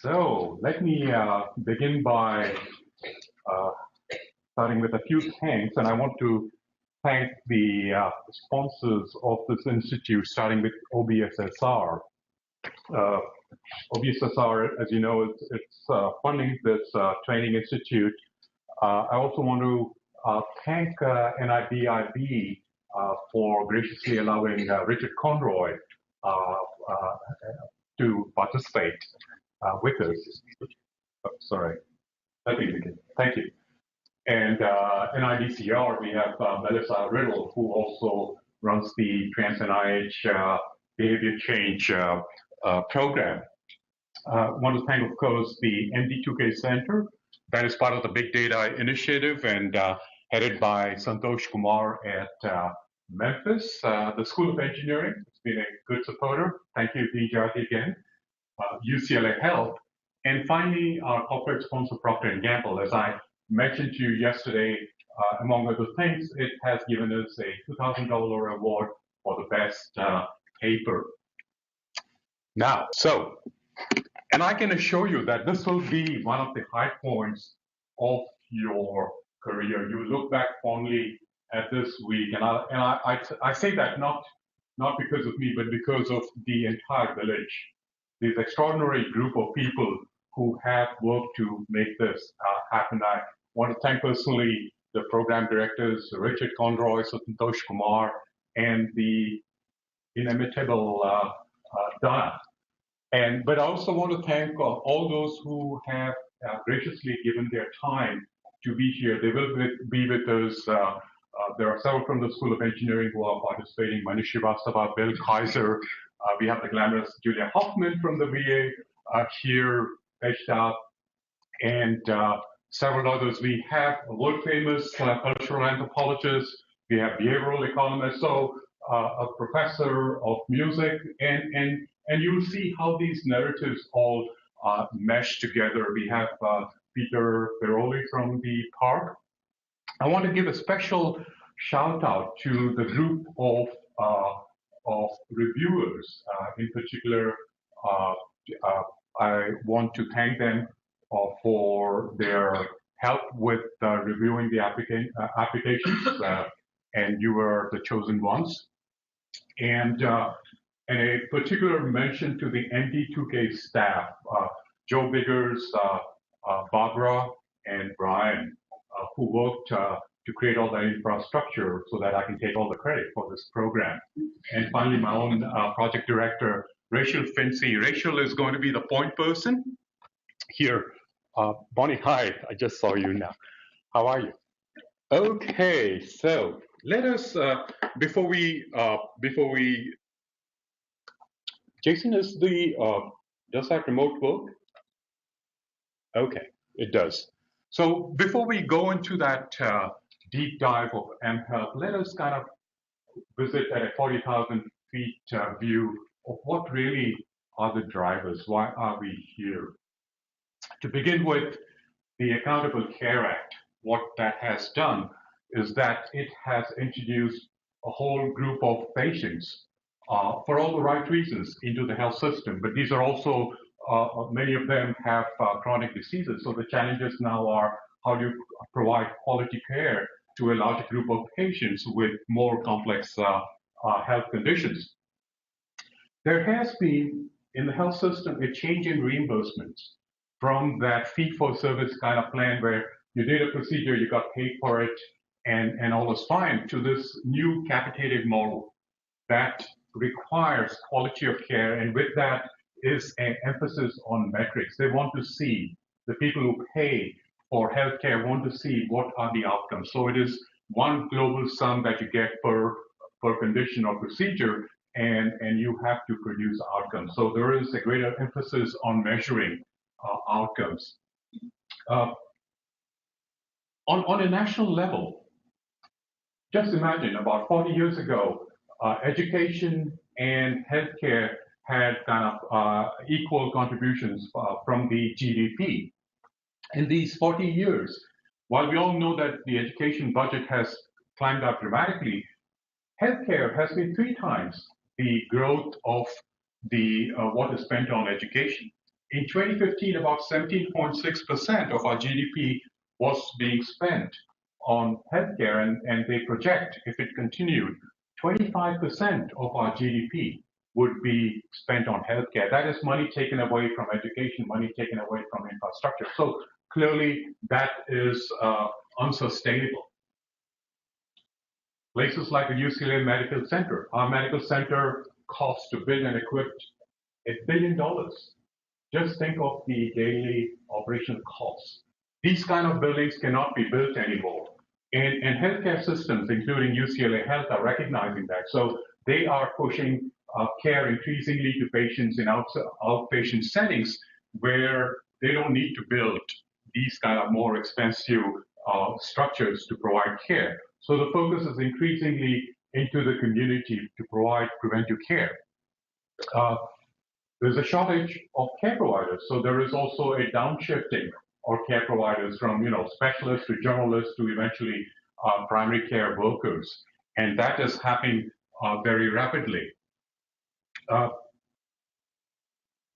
So let me begin by starting with a few thanks, and I want to thank the sponsors of this institute, starting with OBSSR. OBSSR, as you know, it's funding this training institute. I also want to thank NIBIB for graciously allowing Richard Conroy to participate with us. Oh, sorry. Let me begin. Thank you. And NIDCR, we have Melissa Riddle, who also runs the Trans-NIH Behavior Change program. I want to thank, of course, the MD2K Center. That is part of the Big Data Initiative and headed by Santosh Kumar at Memphis. The School of Engineering has been a good supporter. Thank you, D. Jati, again. UCLA Health. And finally, our corporate sponsor, Procter & Gamble. As I mentioned to you yesterday, among other things, it has given us a $2,000 award for the best paper. Now, and I can assure you that this will be one of the high points of your career. You look back fondly at this week, and I say that not because of me, but because of the entire village, this extraordinary group of people who have worked to make this happen. I want to thank personally the program directors, Richard Conroy, Santosh Kumar, and the inimitable Donna. But I also want to thank all those who have graciously given their time to be here. They will be with us. There are several from the School of Engineering who are participating. Manish Srivastava, Bill Kaiser. We have the glamorous Julia Hoffman from the VA here, edged out, and several others. We have a world-famous cultural anthropologist. We have behavioral economists. So a professor of music, and you'll see how these narratives all mesh together. We have Peter Piroli from the park. I want to give a special shout out to the group of reviewers. In particular, I want to thank them for their help with reviewing the applications, and you were the chosen ones. And a particular mention to the MD2K staff, Joe Biggers, Barbara, and Brian, who worked to create all that infrastructure so that I can take all the credit for this program. And finally, my own project director, Rachel Fincy. Rachel is going to be the point person here. Bonnie, hi, I just saw you now. How are you? Okay, so let us, before we, Jason, does that remote work? Okay, it does. So before we go into that deep dive of mHealth, let us kind of visit at a 40,000 feet view of what really are the drivers. Why are we here? To begin with, the Accountable Care Act, what that has done is that it has introduced a whole group of patients for all the right reasons into the health system. But these are also, many of them have chronic diseases. So the challenges now are how do you provide quality care to a larger group of patients with more complex health conditions. There has been in the health system a change in reimbursements from that fee-for-service kind of plan where you did a procedure, you got paid for it, and all was fine, to this new capitated model that requires quality of care, and with that is an emphasis on metrics. They want to see, the people who pay for healthcare want to see what are the outcomes. So it is one global sum that you get per condition or procedure, and you have to produce outcomes. So there is a greater emphasis on measuring outcomes. On a national level, just imagine about 40 years ago, education and healthcare had kind of equal contributions from the GDP. In these 40 years, while we all know that the education budget has climbed up dramatically, healthcare has been 3 times the growth of the what is spent on education. In 2015, about 17.6% of our GDP was being spent on healthcare, and they project, if it continued, 25% of our GDP would be spent on healthcare. That is money taken away from education, money taken away from infrastructure. So clearly, that is unsustainable. Places like the UCLA Medical Center, our medical center cost to build and equip $1 billion. Just think of the daily operational costs. These kind of buildings cannot be built anymore. And healthcare systems, including UCLA Health, are recognizing that. So they are pushing care increasingly to patients in outpatient settings where they don't need to build these kind of more expensive structures to provide care. So the focus is increasingly into the community to provide preventive care. There's a shortage of care providers, so there is also a downshifting of care providers from specialists to generalists to eventually primary care workers, and that is happening very rapidly.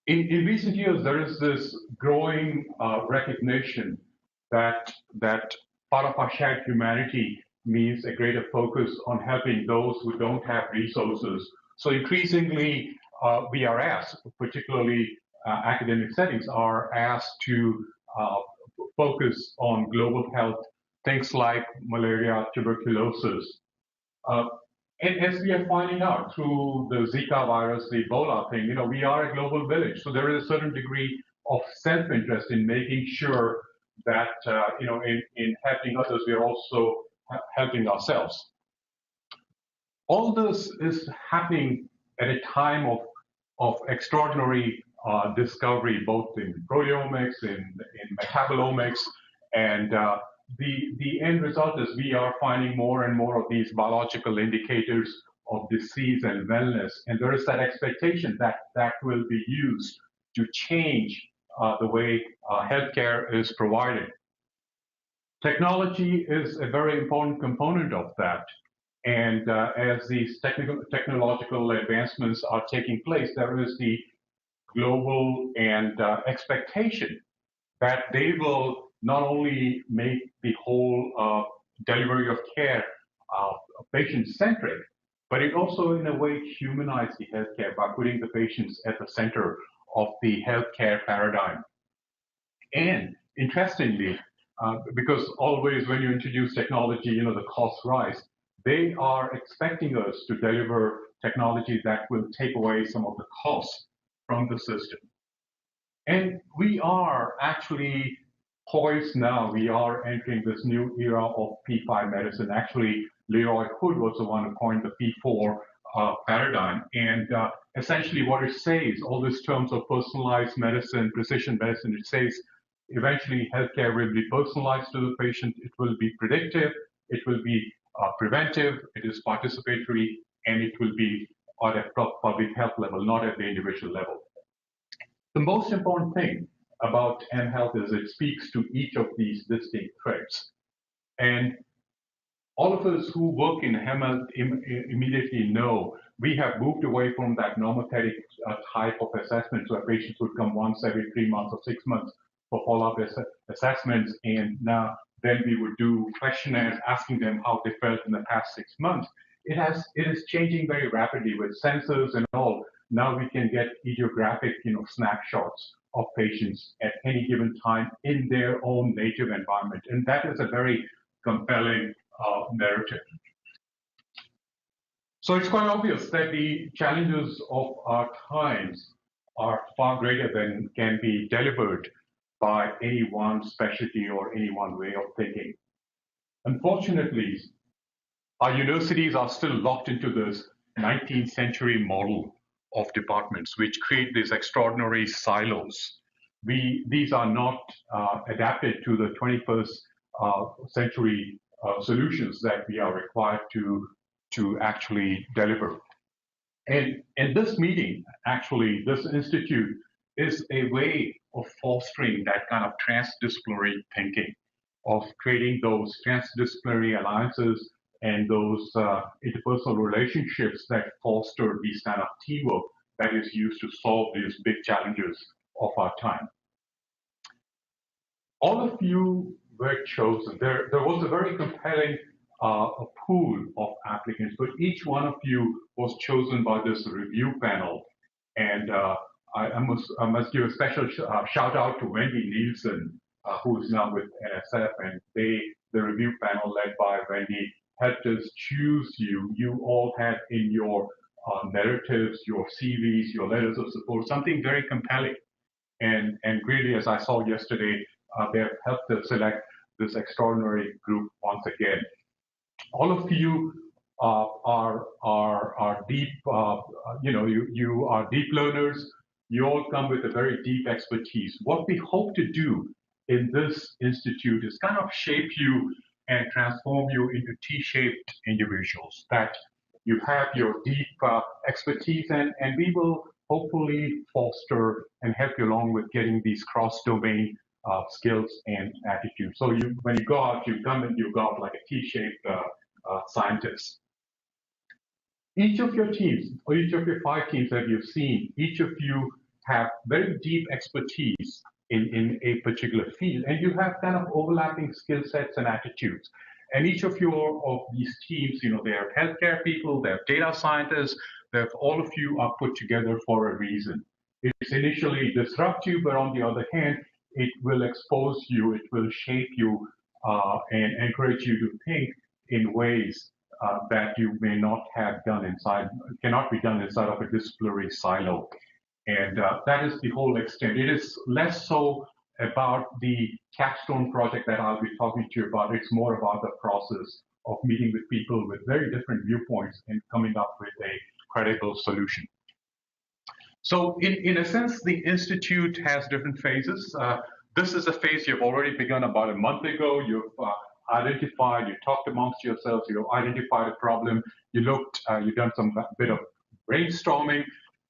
In recent years, there is this growing recognition that part of our shared humanity means a greater focus on helping those who don't have resources. So increasingly, we are asked, particularly academic settings, are asked to focus on global health, things like malaria, tuberculosis. And as we are finding out through the Zika virus, the Ebola thing, we are a global village. So there is a certain degree of self-interest in making sure that, in helping others, we are also helping ourselves. All this is happening at a time of extraordinary discovery, both in proteomics, in metabolomics, and the end result is we are finding more and more of these biological indicators of disease and wellness, and there is that expectation that that will be used to change the way healthcare is provided. Technology is a very important component of that. And as these technological advancements are taking place, there is the global and expectation that they will not only make the whole delivery of care patient-centric, but it also, in a way, humanize the healthcare by putting the patients at the center of the healthcare paradigm. And interestingly, because always when you introduce technology, the costs rise. They are expecting us to deliver technology that will take away some of the costs from the system. And we are actually poised now. We are entering this new era of P5 medicine. Actually, Leroy Hood was the one who coined the P4 paradigm. And essentially what it says, all these terms of personalized medicine, precision medicine, it says eventually healthcare will be personalized to the patient. It will be predictive. It will be preventive, it is participatory, and it will be at a public health level, not at the individual level. The most important thing about mHealth is it speaks to each of these distinct threads. And all of us who work in mHealth immediately know we have moved away from that normothetic type of assessments where patients would come once every 3 months or 6 months for follow-up assessments, and now then we would do questionnaires asking them how they felt in the past 6 months. It is changing very rapidly with sensors and all. Now we can get idiographic, snapshots of patients at any given time in their own native environment, and that is a very compelling narrative. So it's quite obvious that the challenges of our times are far greater than can be delivered by any one specialty or any one way of thinking. Unfortunately, our universities are still locked into this 19th century model of departments, which create these extraordinary silos. These are not adapted to the 21st century solutions that we are required to actually deliver. And this meeting, actually, this institute, is a way of fostering that kind of transdisciplinary thinking, of creating those transdisciplinary alliances and those interpersonal relationships that foster these kind of teamwork that is used to solve these big challenges of our time. All of you were chosen. There was a very compelling a pool of applicants, but each one of you was chosen by this review panel. And I must give a special shout out to Wendy Nielsen, who is now with NSF, and the review panel led by Wendy, helped us choose you. You all had in your narratives, your CVs, your letters of support, something very compelling. And really, as I saw yesterday, they have helped us select this extraordinary group once again. All of you are deep, you are deep learners. You all come with a very deep expertise. What we hope to do in this institute is kind of shape you and transform you into T-shaped individuals, that you have your deep expertise, and we will hopefully foster and help you along with getting these cross-domain skills and attitudes. So when you go out, you come and you go out like a T-shaped scientist. Each of your teams, or each of your 5 teams that you've seen, each of you have very deep expertise in a particular field, and you have kind of overlapping skill sets and attitudes. And each of these teams, they are healthcare people, they have data scientists, all of you are put together for a reason. It's initially disrupt you, but on the other hand, it will expose you, it will shape you, and encourage you to think in ways that you may not have done cannot be done inside of a disciplinary silo. And that is the whole extent. It is less so about the Capstone project that I'll be talking to you about. It's more about the process of meeting with people with very different viewpoints and coming up with a credible solution. So in a sense, the Institute has different phases. This is a phase you've already begun about a month ago. You've identified, you talked amongst yourselves, you identified a problem, you've done some bit of brainstorming.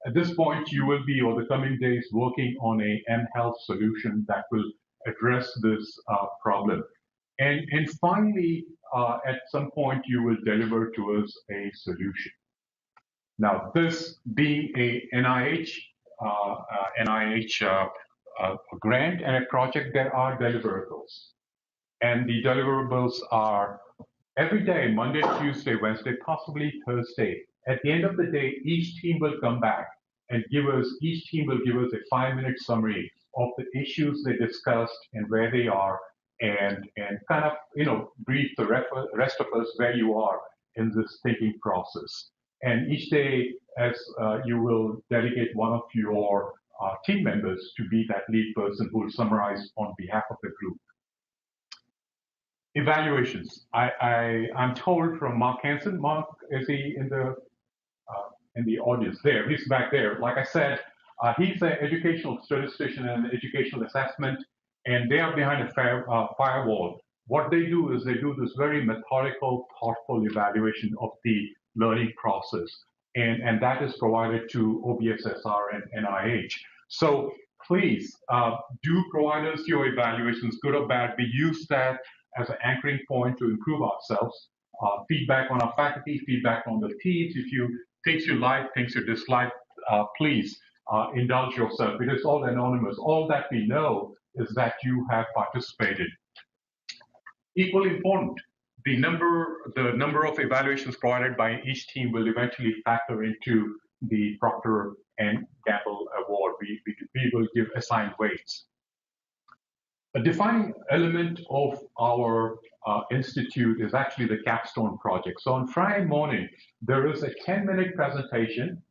At this point, you will be, over the coming days, working on a mHealth solution that will address this problem. And finally, at some point, you will deliver to us a solution. Now, this being a NIH grant and a project, there are deliverables. And the deliverables are every day, Monday, Tuesday, Wednesday, possibly Thursday. At the end of the day, each team will come back and each team will give us a 5-minute summary of the issues they discussed and where they are, and kind of, brief the rest of us where you are in this thinking process. And each day, as you will delegate one of your team members to be that lead person who will summarize on behalf of the group. Evaluations. I'm told from Mark Hansen. Mark, is he in the audience? There, he's back there. Like I said, he's an educational statistician and educational assessment, and they are behind a firewall. What they do is they do this very methodical, thoughtful evaluation of the learning process, and that is provided to OBSSR and NIH. So please do provide us your evaluations, good or bad. We use that as an anchoring point to improve ourselves. Feedback on our faculty, feedback on the teams. If you things you like, things you dislike, please indulge yourself. It is all anonymous. All that we know is that you have participated. Equally important, the number of evaluations provided by each team will eventually factor into the Procter and Gamble award. We will give assigned weights. A defining element of our institute is actually the Capstone Project. So on Friday morning, there is a 10-minute presentation.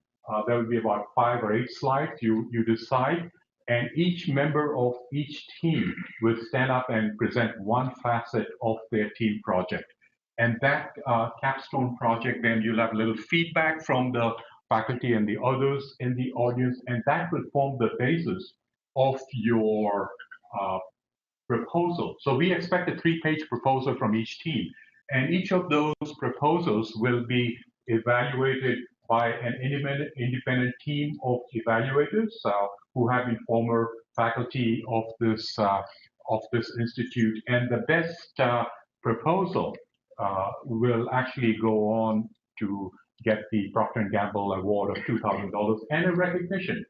There will be about 5 or 8 slides. You decide, and each member of each team will stand up and present one facet of their team project. And that Capstone Project, then you'll have a little feedback from the faculty and the others in the audience, and that will form the basis of your proposal. So we expect a 3-page proposal from each team, and each of those proposals will be evaluated by an independent team of evaluators who have been former faculty of this institute, and the best proposal will actually go on to get the Procter & Gamble award of $2,000 and a recognition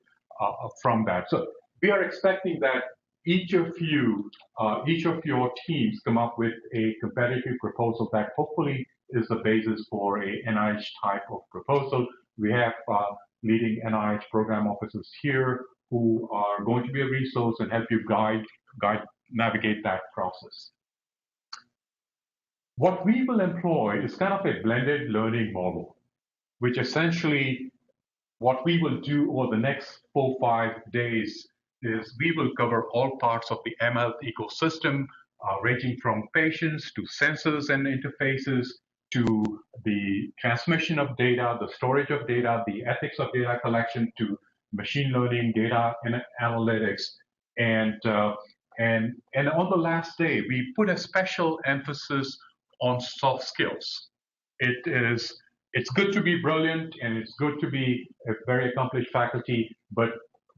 from that. So we are expecting that each of your teams come up with a competitive proposal that hopefully is the basis for a NIH type of proposal. We have leading NIH program officers here who are going to be a resource and help you navigate that process. What we will employ is kind of a blended learning model, which essentially what we will do over the next 4 or 5 days is we will cover all parts of the mHealth ecosystem, ranging from patients to sensors and interfaces to the transmission of data, the storage of data, the ethics of data collection, to machine learning, data and analytics. And on the last day, we put a special emphasis on soft skills. It's good to be brilliant and it's good to be a very accomplished faculty, but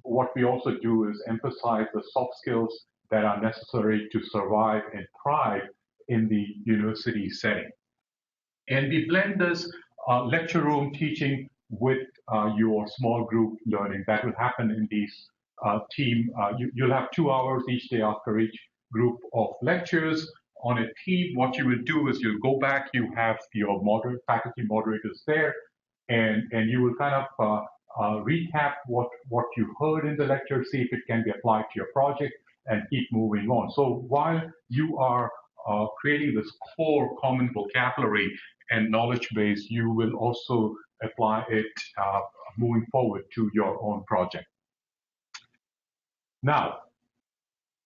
what we also do is emphasize the soft skills that are necessary to survive and thrive in the university setting. And we blend this lecture room teaching with your small group learning. That will happen in these team. You'll have 2 hours each day after each group of lectures. On a team, what you will do is you'll go back, you have your faculty moderators there, and you will kind of recap what you heard in the lecture, see if it can be applied to your project, and keep moving on. So while you are creating this core common vocabulary and knowledge base, you will also apply it moving forward to your own project. Now,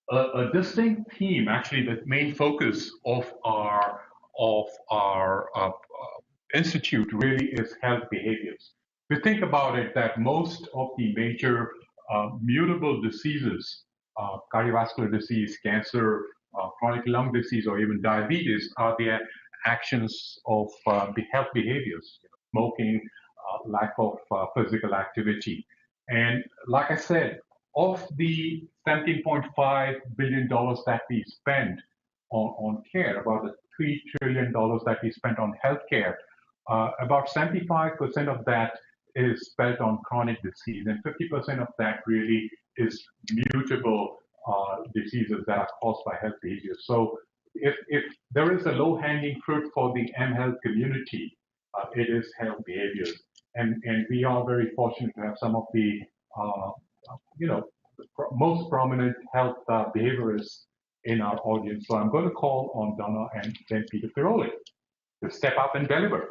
a distinct theme, actually, the main focus of our institute really is health behaviors. If you think about it, that most of the major mutable diseases, cardiovascular disease, cancer, chronic lung disease, or even diabetes, are the actions of the health behaviors, smoking, lack of physical activity. And like I said, of the $17.5 billion that we spend on care, about the $3 trillion that we spent on healthcare, about 75% of that is spent on chronic disease, and 50% of that really is mutable diseases that are caused by health behaviors. So if there is a low-hanging fruit for the mHealth community, it is health behaviors. And we are very fortunate to have some of the most prominent health behaviorists in our audience. So I'm going to call on Donna and then Peter Piroli to step up and deliver.